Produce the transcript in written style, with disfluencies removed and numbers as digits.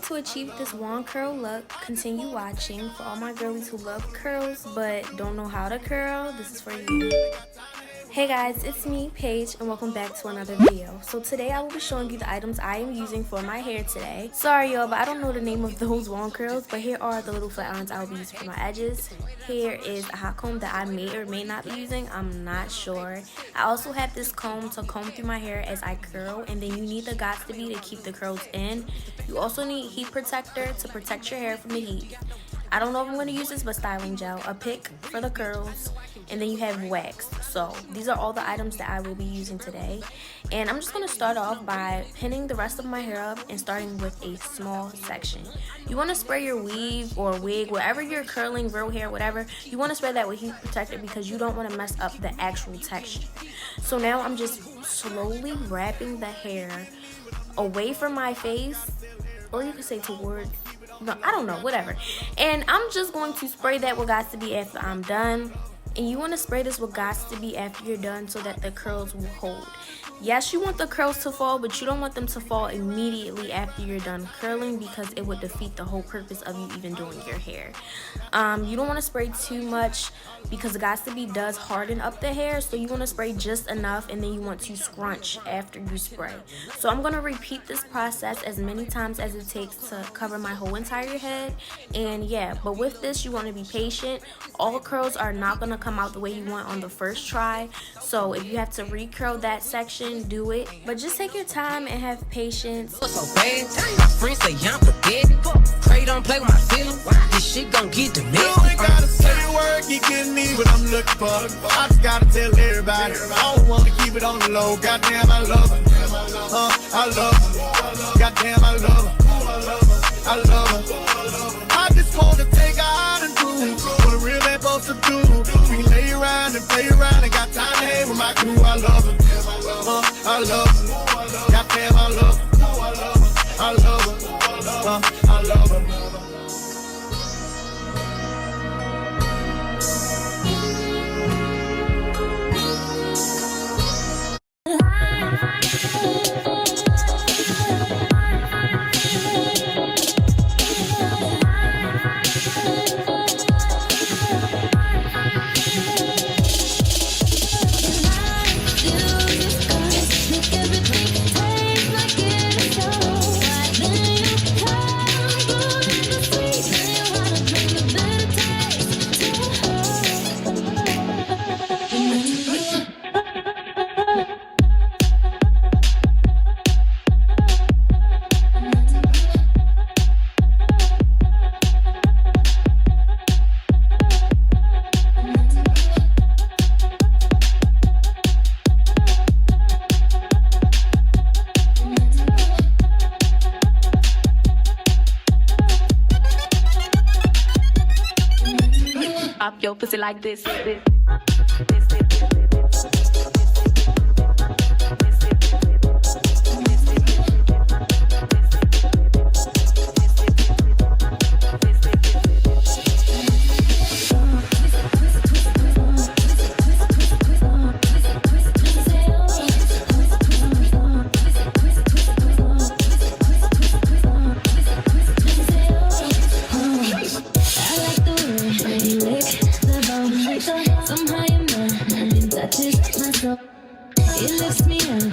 to achieve this wand curl look, continue watching. For all my girlies who love curls but don't know how to curl, this is for you. Hey guys, it's me, Paige, and welcome back to another video. So today I will be showing you the items I am using for my hair today. Sorry y'all, but I don't know the name of those wand curls, but here are the little flat irons I will be using for my edges. Here is a hot comb that I may or may not be using, I'm not sure. I also have this comb to comb through my hair as I curl, and then you need the Got2b to keep the curls in. You also need heat protector to protect your hair from the heat. I don't know if I'm going to use this, but styling gel, a pick for the curls, and then you have wax. So these are all the items that I will be using today. And I'm just going to start off by pinning the rest of my hair up and starting with a small section. You want to spray your weave or wig, wherever you're curling, real hair, whatever, you want to spray that with heat protector because you don't want to mess up the actual texture. So now I'm just slowly wrapping the hair away from my face, or you could say towards, no, I don't know, whatever. And I'm just going to spray that with Got2b after I'm done. And you want to spray this with Got2b after you're done so that the curls will hold. Yes, you want the curls to fall, but you don't want them to fall immediately after you're done curling because it would defeat the whole purpose of you even doing your hair. You don't want to spray too much because the Got2b does harden up the hair, so you want to spray just enough, and then you want to scrunch after you spray. So I'm going to repeat this process as many times as it takes to cover my whole entire head. And yeah, but with this you want to be patient. All curls are not going to come out the way you want on the first try, so if you have to recurl that section, do it, but just take your time and have patience. So bad, my friends say I'm forgetting. Pray don't play with my feelings. This shit gon' get to me. You ain't gotta say a word, you getting me what I'm looking for. I just gotta tell everybody, I don't wanna keep it on the low. Goddamn, I love her. I love her. Goddamn, I love her. I love her. I just wanna take her out and do what a real man supposed to do. We lay around and play around and got time to hang with my crew. I love her. I love her. Goddamn, I love her. I love her. I love her. Pop your pussy like this. Somehow your mind touches my soul. It lifts me up